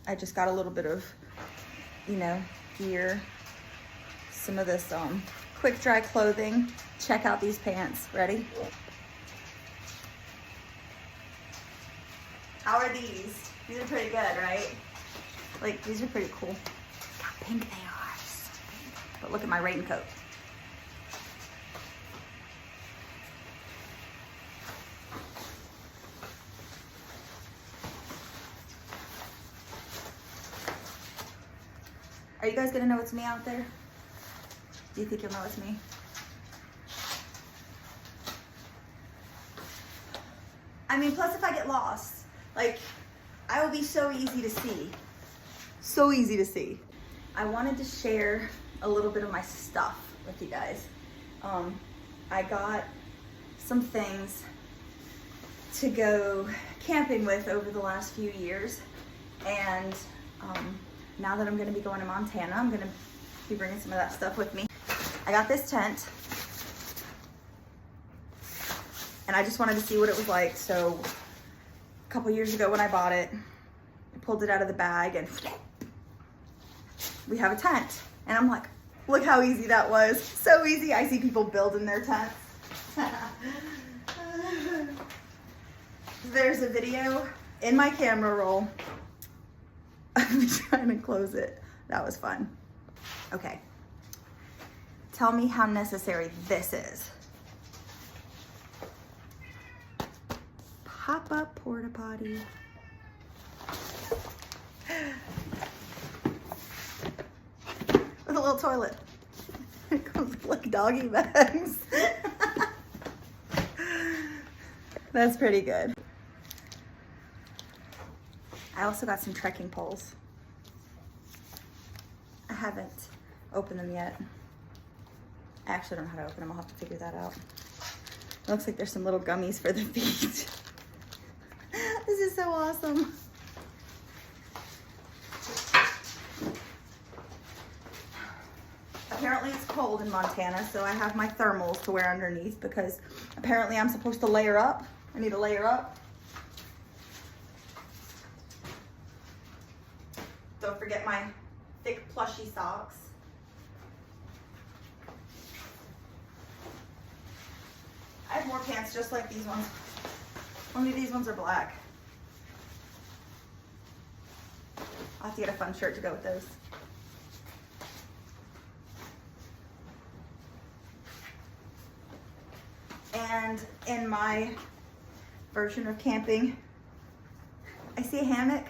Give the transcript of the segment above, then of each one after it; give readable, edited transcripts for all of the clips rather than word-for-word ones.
I just got a little bit of, you know, gear. Some of this quick dry clothing. Check out these pants. Ready? How are these? These are pretty good, right? Like, these are pretty cool. Look how pink they are. So pink. But look at my raincoat. Are you guys gonna know it's me out there? Do you think you'll know it's me? I mean, plus if I get lost, like, I will be so easy to see. So easy to see. I wanted to share a little bit of my stuff with you guys. I got some things to go camping with over the last few years. And now that I'm gonna be going to Montana, I'm gonna be bringing some of that stuff with me. I got this tent. And I just wanted to see what it was like. So a couple years ago when I bought it, I pulled it out of the bag and we have a tent. And I'm like, look how easy that was. So easy. I see people building their tents. There's a video in my camera roll. I'm trying to close it. That was fun. Okay. Tell me how necessary this is. Pop-up porta potty. With a little toilet. It comes with like doggy bags. That's pretty good. I also got some trekking poles. I haven't opened them yet. I actually don't know how to open them. I'll have to figure that out. It looks like there's some little gummies for the feet. This is so awesome. Apparently it's cold in Montana, so I have my thermals to wear underneath because apparently I'm supposed to layer up. I need to layer up. Don't forget my thick plushy socks. I have more pants just like these ones. Only these ones are black. I'll have to get a fun shirt to go with those. And in my version of camping, I see a hammock.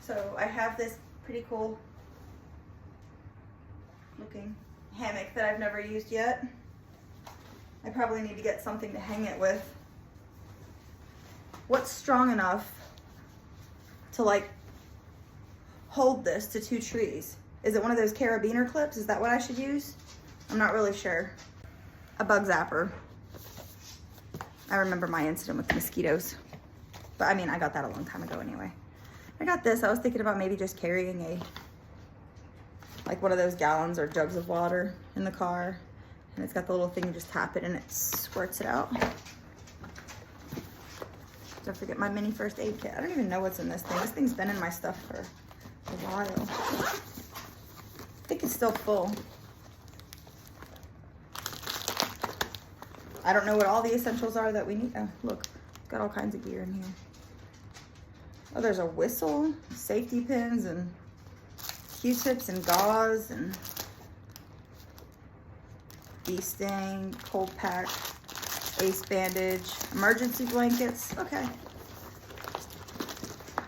So I have this pretty cool looking hammock that I've never used yet. I probably need to get something to hang it with. What's strong enough to like hold this to two trees? Is it one of those carabiner clips? Is that what I should use? I'm not really sure. A bug zapper. I remember my incident with the mosquitoes. But I mean, I got that a long time ago anyway. I got this. I was thinking about maybe just carrying like one of those gallons or jugs of water in the car. And it's got the little thing, you just tap it and it squirts it out. Don't forget my mini first aid kit. I don't even know what's in this thing. This thing's been in my stuff for a while. I think it's still full. I don't know what all the essentials are that we need. Oh, look, got all kinds of gear in here. Oh, there's a whistle, safety pins, and Q-tips and gauze, and bee sting, cold pack, ace bandage, emergency blankets. Okay.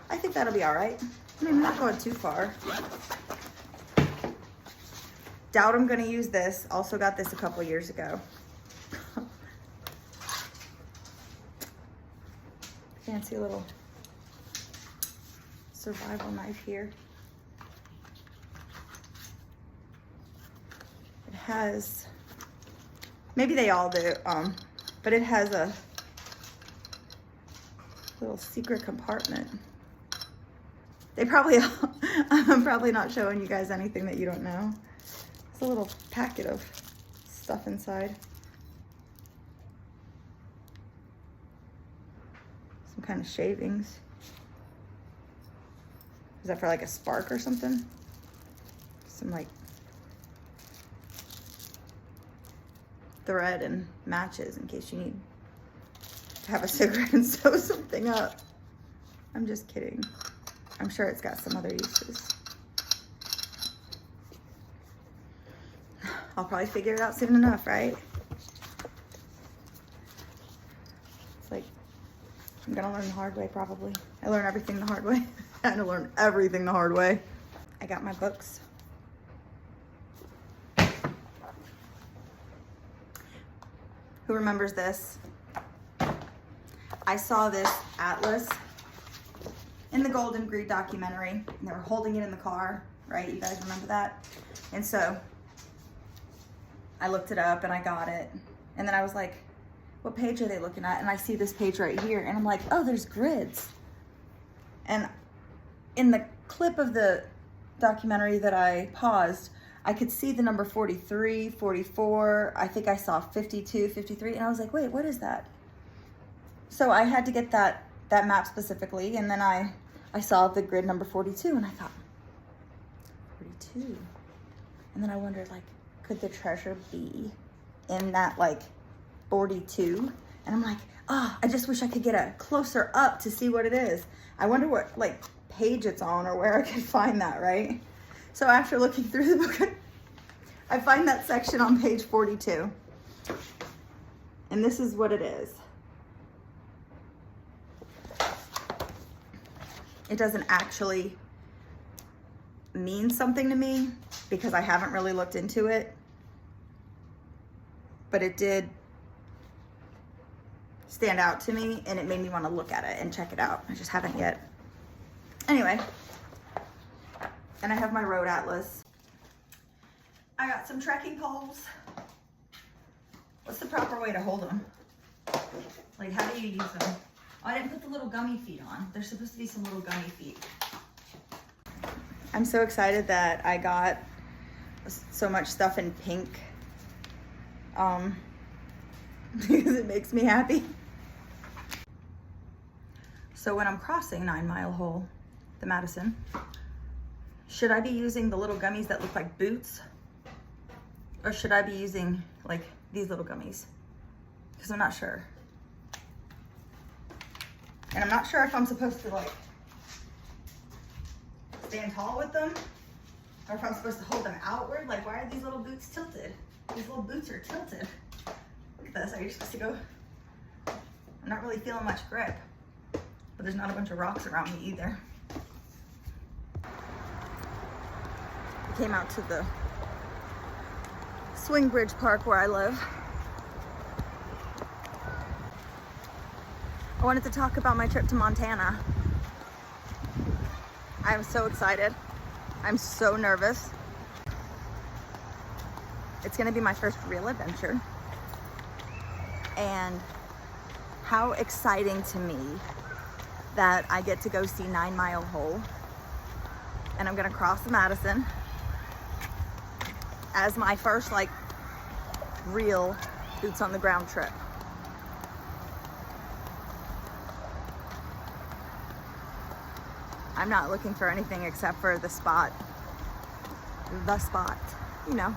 I think that'll be all right. I mean, I'm not going too far. Doubt I'm gonna use this. Also got this a couple years ago. Fancy little survival knife here. It has, maybe they all do, but it has a little secret compartment. They probably, I'm probably not showing you guys anything that you don't know. It's a little packet of stuff inside. Some kind of shavings. Is that for like a spark or something? Some like thread and matches in case you need to have a cigarette and sew something up. I'm just kidding. I'm sure it's got some other uses. I'll probably figure it out soon enough, right? It's like, I'm gonna learn the hard way probably. I learn everything the hard way. I had to learn everything the hard way. I got my books. Who remembers this? I saw this atlas in the Golden Greed documentary, and they were holding it in the car, right? You guys remember that? And so I looked it up and I got it. And then I was like, what page are they looking at? And I see this page right here and I'm like, oh, there's grids. And in the clip of the documentary that I paused, I could see the number 43, 44. I think I saw 52, 53. And I was like, wait, what is that? So I had to get that map specifically. And then I saw the grid number 42 and I thought, 42. And then I wondered, like, could the treasure be in that like 42? And I'm like, oh, I just wish I could get a closer up to see what it is. I wonder what like page it's on or where I could find that, right? So after looking through the book, I find that section on page 42. And this is what it is. It doesn't actually mean something to me because I haven't really looked into it. But it did stand out to me and it made me want to look at it and check it out. I just haven't yet. Anyway, and I have my road atlas. I got some trekking poles. What's the proper way to hold them? Like, how do you use them? Oh, I didn't put the little gummy feet on. There's supposed to be some little gummy feet. I'm so excited that I got so much stuff in pink. Because it makes me happy. So when I'm crossing 9 Mile Hole, the Madison, should I be using the little gummies that look like boots? Or should I be using like these little gummies? Because I'm not sure. And I'm not sure if I'm supposed to like stand tall with them or if I'm supposed to hold them outward. Like, why are these little boots tilted? These little boots are tilted. Look at this. Are you supposed to go? I'm not really feeling much grip, but there's not a bunch of rocks around me either. I came out to the Swing Bridge Park where I live. I wanted to talk about my trip to Montana. I'm so excited. I'm so nervous. It's gonna be my first real adventure. And how exciting to me that I get to go see 9 Mile Hole. And I'm gonna cross the Madison as my first like real boots on the ground trip. I'm not looking for anything except for the spot, you know.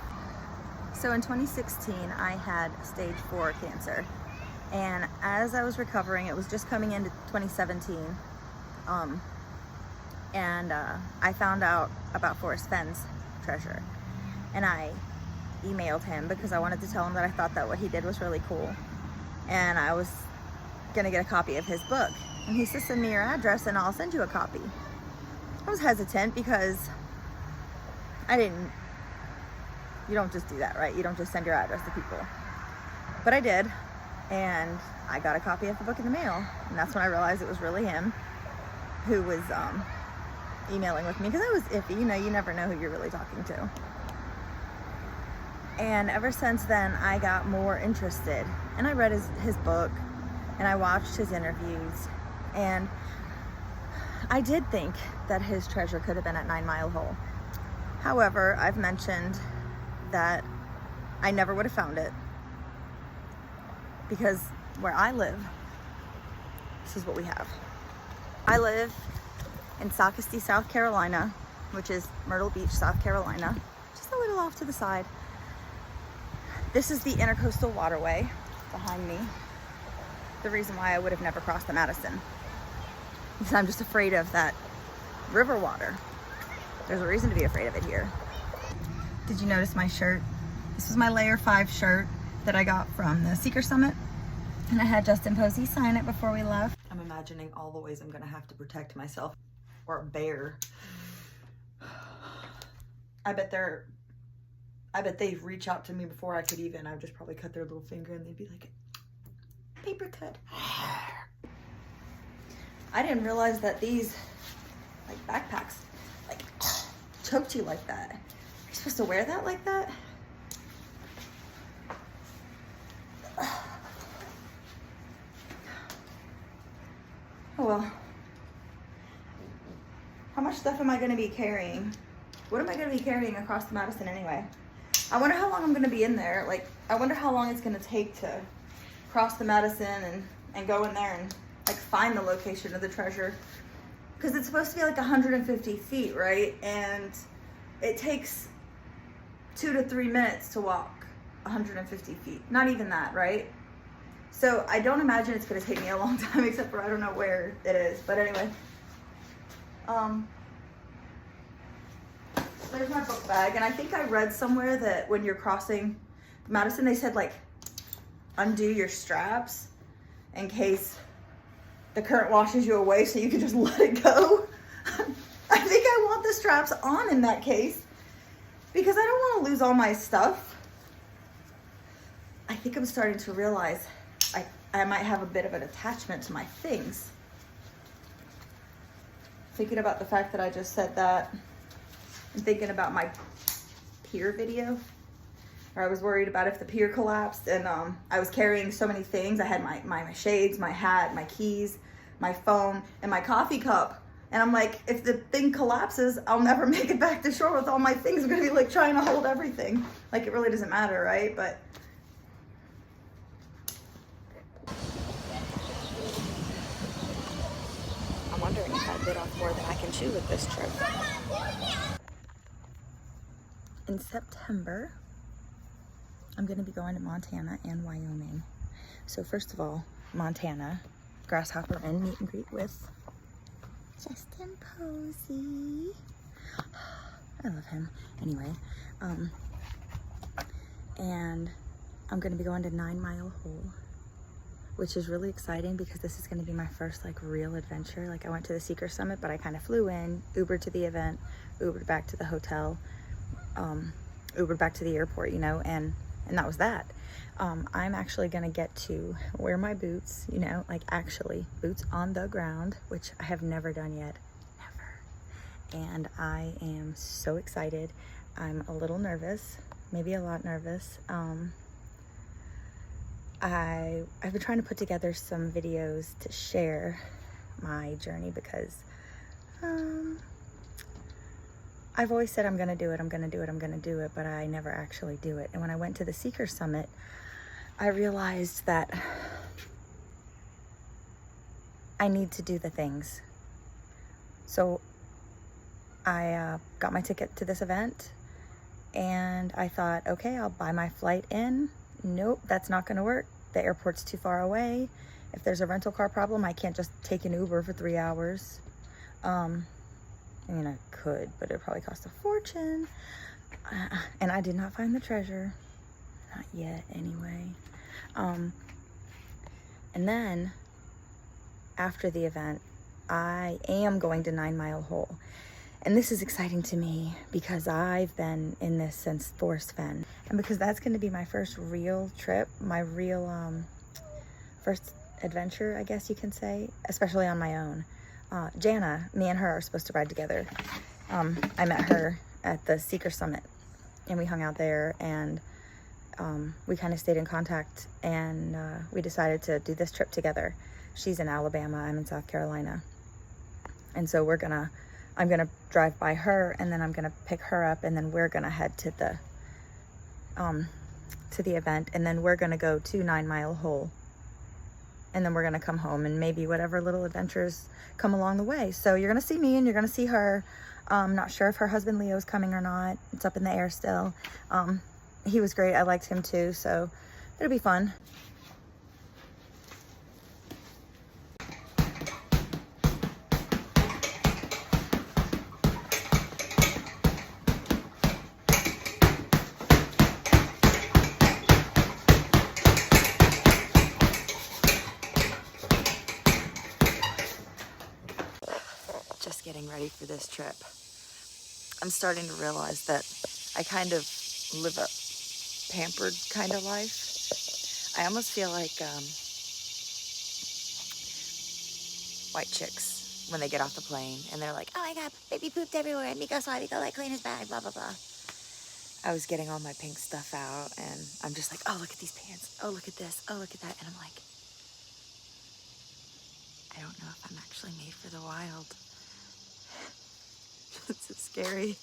So in 2016, I had stage 4 cancer. And as I was recovering, it was just coming into 2017. I found out about Forrest Fenn's treasure. And I emailed him because I wanted to tell him that I thought that what he did was really cool. And I was gonna get a copy of his book. And he said, send me your address and I'll send you a copy. I was hesitant because you don't just do that, right? You don't just send your address to people. But I did, and I got a copy of the book in the mail. And that's when I realized it was really him who was emailing with me, because I was iffy, you know, you never know who you're really talking to. And ever since then, I got more interested. And I read his book, and I watched his interviews, and I did think that his treasure could have been at 9 Mile Hole. However, I've mentioned that I never would have found it because where I live, this is what we have. I live in Socastee, South Carolina, which is Myrtle Beach, South Carolina, just a little off to the side. This is the Intercoastal Waterway behind me. The reason why I would have never crossed the Madison, because I'm just afraid of that river water. There's a reason to be afraid of it here. Did you notice my shirt? This was my Layer 5 shirt that I got from the Seeker Summit, and I had Justin Posey sign it before we left. I'm imagining all the ways I'm gonna have to protect myself, or a bear. I bet they'd reach out to me before I could even. I would just probably cut their little finger and they'd be like, paper cut. I didn't realize that these like backpacks like choked you like that. Are you supposed to wear that like that? Oh well. How much stuff am I going to be carrying? What am I going to be carrying across the Madison anyway? I wonder how long I'm going to be in there. Like, I wonder how long it's going to take to cross the Madison and go in there and like find the location of the treasure. Because it's supposed to be like 150 feet, right? And it takes 2 to 3 minutes to walk 150 feet. Not even that, right? So I don't imagine it's going to take me a long time, except for I don't know where it is. But anyway. There's my book bag, and I think I read somewhere that when you're crossing Madison, they said like undo your straps in case the current washes you away, so you can just let it go. I think I want the straps on in that case because I don't want to lose all my stuff. I think I'm starting to realize I might have a bit of an attachment to my things. Thinking about the fact that I just said that, and thinking about my pier video, where I was worried about if the pier collapsed, and I was carrying so many things. I had my shades, my hat, my keys, my phone, and my coffee cup. And I'm like, if the thing collapses, I'll never make it back to shore with all my things. I'm gonna be like trying to hold everything. Like, it really doesn't matter, right? But I'm wondering if I bit off more than I can chew with this trip. In September, I'm gonna be going to Montana and Wyoming. So first of all, Montana, Grasshopper Inn meet and greet with Justin Posey. I love him. Anyway, and I'm gonna be going to 9 Mile Hole, which is really exciting because this is gonna be my first like real adventure. Like, I went to the Seeker Summit, but I kind of flew in, Ubered to the event, Ubered back to the hotel, Ubered back to the airport, you know, and that was that. I'm actually gonna get to wear my boots, you know, like actually boots on the ground, which I have never done yet, never. And I am so excited. I'm a little nervous, maybe a lot nervous. I've been trying to put together some videos to share my journey because I've always said I'm gonna do it, I'm gonna do it, I'm gonna do it, but I never actually do it. And when I went to the Seeker Summit, I realized that I need to do the things. So I got my ticket to this event, and I thought, okay, I'll buy my flight in. Nope, that's not gonna work. The airport's too far away. If there's a rental car problem, I can't just take an Uber for 3 hours. I mean, I could, but it'd probably cost a fortune. And I did not find the treasure. Not yet, anyway. And then, after the event, I am going to 9 Mile Hole. And this is exciting to me because I've been in this since Forrest Fen. And because that's going to be my first real trip, my real first adventure, I guess you can say, especially on my own. Jana, me and her are supposed to ride together. I met her at the Seeker Summit, and we hung out there, and we kind of stayed in contact, and we decided to do this trip together. She's in Alabama, I'm in South Carolina. And so I'm gonna drive by her, and then I'm gonna pick her up, and then we're gonna head to the event, and then we're gonna go to 9 Mile Hole and then we're gonna come home and maybe whatever little adventures come along the way. So you're gonna see me and you're gonna see her. Not sure if her husband Leo's coming or not. It's up in the air still. He was great. I liked him too, so it'll be fun. Just getting ready for this trip. I'm starting to realize that I kind of live a pampered kind of life. I almost feel like white chicks when they get off the plane and they're like, oh my God, baby pooped everywhere and Miko saw Miko like clean his bag, blah, blah, blah. I was getting all my pink stuff out and I'm just like, oh, look at these pants. Oh, look at this. Oh, look at that. And I'm like, I don't know if I'm actually made for the wild. It's so scary.